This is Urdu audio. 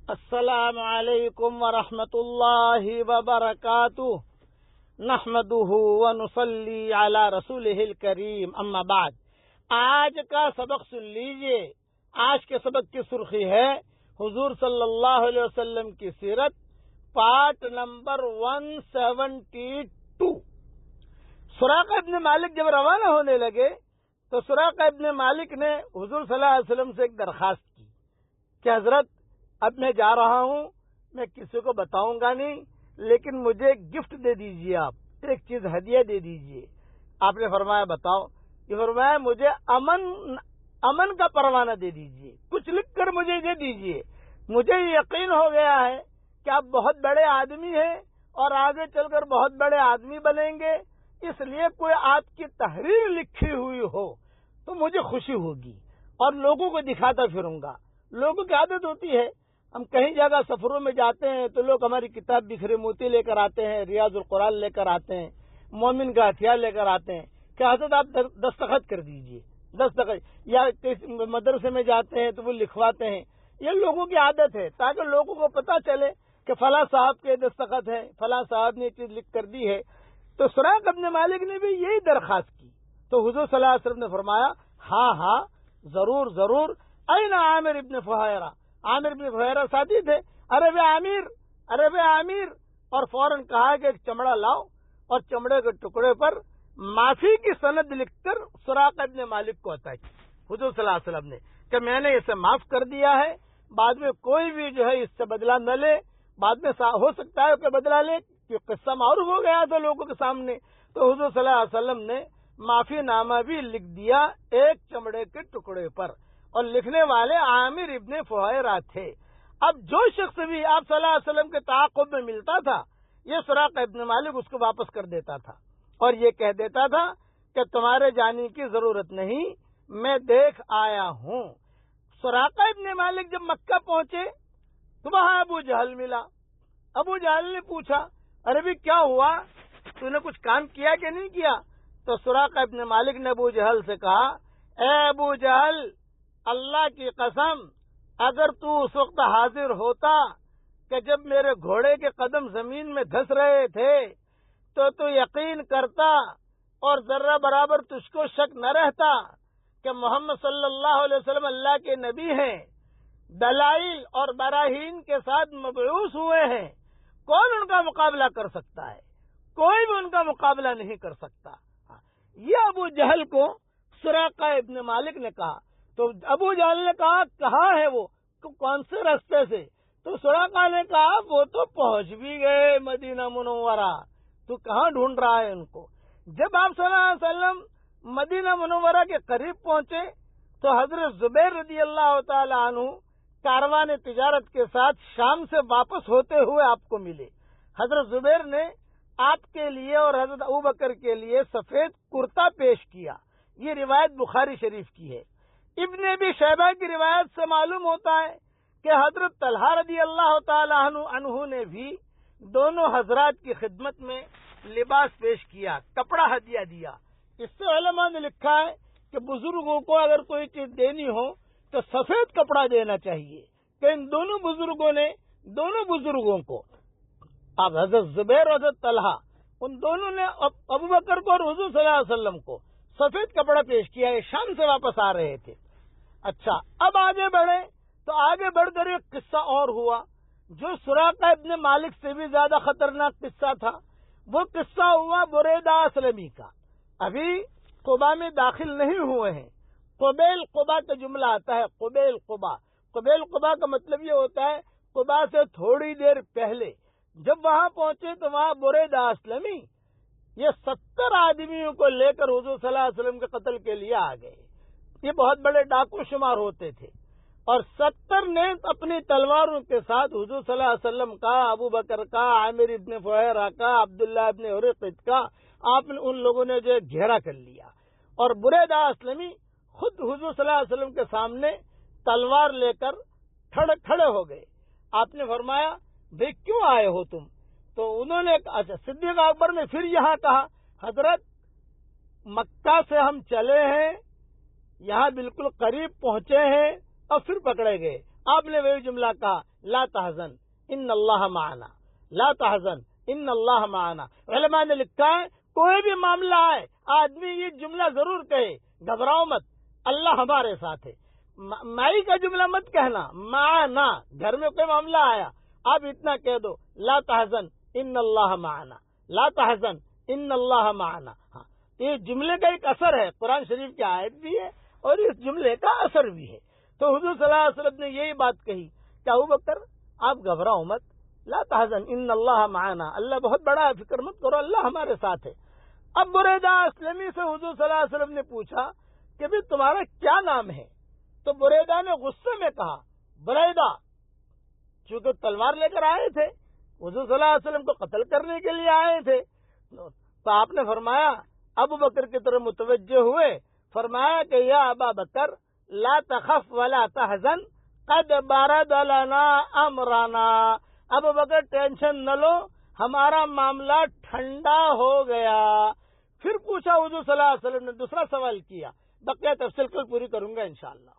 السلام علیکم ورحمۃ اللہ وبرکاتہ نحمدہ ونصلی علی رسولہ الکریم اما بعد۔ آج کا سبق سن لیجئے۔ آج کے سبق کی سرخی ہے حضور صلی اللہ علیہ وسلم کی سیرت، پارٹ نمبر 172۔ سراقہ ابن مالک جب روانہ ہونے لگے تو سراقہ ابن مالک نے حضور صلی اللہ علیہ وسلم سے ایک درخواست کی کہ حضرت، اب میں جا رہا ہوں، میں کسی کو بتاؤں گا نہیں، لیکن مجھے ایک گفٹ دے دیجئے، آپ ایک چیز ہدیہ دے دیجئے۔ آپ نے فرمایا بتاؤ؟ یہ فرمایا مجھے امن کا پروانہ دے دیجئے، کچھ لکھ کر مجھے یہ دیجئے۔ مجھے یقین ہو گیا ہے کہ آپ بہت بڑے آدمی ہیں اور آگے چل کر بہت بڑے آدمی بنیں گے، اس لیے کوئی آپ کی تحریر لکھی ہوئی ہو تو مجھے خوشی ہوگی اور لوگوں کو دکھاتا پھروں گا۔ لوگوں کی عادت ہوتی ہے، ہم کہیں جگہ سفروں میں جاتے ہیں تو لوگ ہماری کتاب بکھرے موتی لے کر آتے ہیں، ریاض القرآن لے کر آتے ہیں، مومن کا ہتھیار لے کر آتے ہیں کہ حضرت آپ دستخط کر دیجئے، دستخط، یا مدرسے میں جاتے ہیں تو وہ لکھواتے ہیں۔ یہ لوگوں کی عادت ہے تاکہ لوگوں کو پتہ چلے کہ فلاں صاحب کے دستخط ہے، فلاں صاحب نے یہ چیز لکھ کر دی ہے۔ تو سراقہ ابن مالک نے بھی یہی درخواست کی تو حضور صلی اللہ علیہ وسلم نے فرمایا ہاں ضرور ضرور۔ این عامر ابن فہیرہ، عامر ابن فہیرہ ساتھی تھے، ارے عامر، اور فوراً کہا کہ ایک چمڑا لاؤ، اور چمڑے کے ٹکڑے پر معافی کی سند لکھ کر سراقہ ابن مالک کو عطا کی حضور صلی اللہ علیہ وسلم نے کہ میں نے اسے معاف کر دیا ہے، بعد میں کوئی بھی جو ہے اس سے بدلہ نہ لے، بعد میں ہو سکتا ہے کہ بدلہ لے، کہ قصہ معروف ہو گیا تھا لوگوں کے سامنے۔ تو حضور صلی اللہ علیہ وسلم نے معافی نامہ بھی لکھ دیا ایک چمڑے کے ٹکڑے پر، اور لکھنے والے عامر ابن فہیرہ تھے۔ اب جو شخص بھی آپ صلی اللہ علیہ وسلم کے تعاقب میں ملتا تھا، یہ سراقہ ابن مالک اس کو واپس کر دیتا تھا اور یہ کہہ دیتا تھا کہ تمہارے جانے کی ضرورت نہیں، میں دیکھ آیا ہوں۔ سراقہ ابن مالک جب مکہ پہنچے تو وہاں ابو جہل ملا۔ ابو جہل نے پوچھا، ارے بھی کیا ہوا، تو نے کچھ کام کیا کہ نہیں کیا؟ تو سراقہ ابن مالک نے ابو جہل سے کہا، اے ابو جہل، اللہ کی قسم، اگر تو اس وقت حاضر ہوتا کہ جب میرے گھوڑے کے قدم زمین میں دھس رہے تھے تو یقین کرتا اور ذرہ برابر تجھ کو شک نہ رہتا کہ محمد صلی اللہ علیہ وسلم اللہ کے نبی ہیں، دلائل اور براہین کے ساتھ مبعوث ہوئے ہیں، کون ان کا مقابلہ کر سکتا ہے؟ کوئی بھی ان کا مقابلہ نہیں کر سکتا۔ یہ ابو جہل کو سراقہ ابن مالک نے کہا۔ تو ابو جہل نے کہا کہاں ہے وہ، کون سے راستے سے؟ تو سراقہ نے کہا وہ تو پہنچ بھی گئے مدینہ منورہ، تو کہاں ڈھونڈ رہا ہے ان کو؟ جب آپ صلی اللہ علیہ وسلم مدینہ منورہ کے قریب پہنچے تو حضرت زبیر رضی اللہ تعالی عنہ کاروان تجارت کے ساتھ شام سے واپس ہوتے ہوئے آپ کو ملے۔ حضرت زبیر نے آپ کے لیے اور حضرت ابوبکر کے لیے سفید کرتا پیش کیا۔ یہ روایت بخاری شریف کی ہے۔ ابن ابی شیبہ کی روایت سے معلوم ہوتا ہے کہ حضرت طلحہ رضی اللہ تعالی عنہ نے بھی دونوں حضرات کی خدمت میں لباس پیش کیا، کپڑا ہدیہ دیا۔ اس سے علماء نے لکھا ہے کہ بزرگوں کو اگر کوئی چیز دینی ہو تو سفید کپڑا دینا چاہیے، کہ ان دونوں بزرگوں نے دونوں بزرگوں کو، اب حضرت زبیر اور حضرت طلحہ، ان دونوں نے ابوبکر کو اور حضور صلی اللہ علیہ وسلم کو سفید کپڑا پیش کیا۔ یہ شام سے واپس آ رہے تھے۔ اچھا، اب آگے بڑھے تو آگے بڑھ کر ایک قصہ اور ہوا جو سراقہ ابن مالک سے بھی زیادہ خطرناک قصہ تھا۔ وہ قصہ ہوا بریدہ اسلمی کا۔ ابھی قبا میں داخل نہیں ہوئے ہیں۔ قبیل قبا کا جملہ آتا ہے، قبیل قبا۔ قبیل قبا کا مطلب یہ ہوتا ہے قبا سے تھوڑی دیر پہلے۔ جب وہاں پہنچے تو وہاں بریدہ اسلمی یہ 70 آدمیوں کو لے کر حضور صلی اللہ علیہ وسلم کے قتل کے لیے آ گئے۔ یہ بہت بڑے ڈاکو شمار ہوتے تھے، اور 70 نے اپنی تلواروں کے ساتھ حضور صلی اللہ علیہ وسلم کا، ابو بکر کا، عامر ابن فہیرہ کا، عبداللہ ابن عریقط کا، آپ نے ان لوگوں نے جو گھیرا کر لیا، اور بریدہ اسلمی خود حضور صلی اللہ علیہ وسلم کے سامنے تلوار لے کر کھڑے ہو گئے۔ آپ نے فرمایا بھئی کیوں آئے ہو تم؟ تو انہوں نے اچھا، صدیق اکبر نے پھر یہاں کہا، حضرت مکہ سے ہم چلے ہیں، یہاں بالکل قریب پہنچے ہیں اور پھر پکڑے گئے، آپ نے وہی جملہ کہا لا تحزن ان اللہ معنا، لا تحزن ان اللہ معنا۔ علماء نے لکھا ہے کوئی بھی معاملہ آئے آدمی یہ جملہ ضرور کہے گھبراؤ مت، اللہ ہمارے ساتھ ہے۔ مائی کا جملہ مت کہنا، معنا، گھر میں کوئی معاملہ آیا آپ اتنا کہہ دو لا تحزن ان اللہ معنا، لا تحزن ان اللہ معنا۔ ہاں، یہ جملے کا ایک اثر ہے، قرآن شریف کی آیت بھی ہے اور اس جملے کا اثر بھی ہے۔ تو حضور صلی اللہ علیہ وسلم نے یہی بات کہی کہ ابوبکر آپ گھبراؤ مت، لا تحزن ان اللہ معنا، اللہ بہت بڑا ہے، فکر مت کرو، اللہ ہمارے ساتھ ہے۔ اب بریدہ اسلمی سے حضور صلی اللہ علیہ وسلم نے پوچھا کہ بھی تمہارا کیا نام ہے؟ تو بریدہ نے غصے میں کہا بریدہ، چونکہ تلوار لے کر آئے تھے، حضور صلی اللہ علیہ وسلم کو قتل کرنے کے لیے آئے تھے، تو آپ نے فرمایا ابو بکر کی طرف متوجہ ہوئے، فرمایا کہ یا ابا بکر لا تخف ولا تحزن قد برد لنا امرنا، ابو بکر ٹینشن نہ لو، ہمارا معاملہ ٹھنڈا ہو گیا۔ پھر پوچھا حضور صلی اللہ علیہ وسلم نے دوسرا سوال کیا، بقیہ تفصیل کل پوری کروں گا انشاءاللہ۔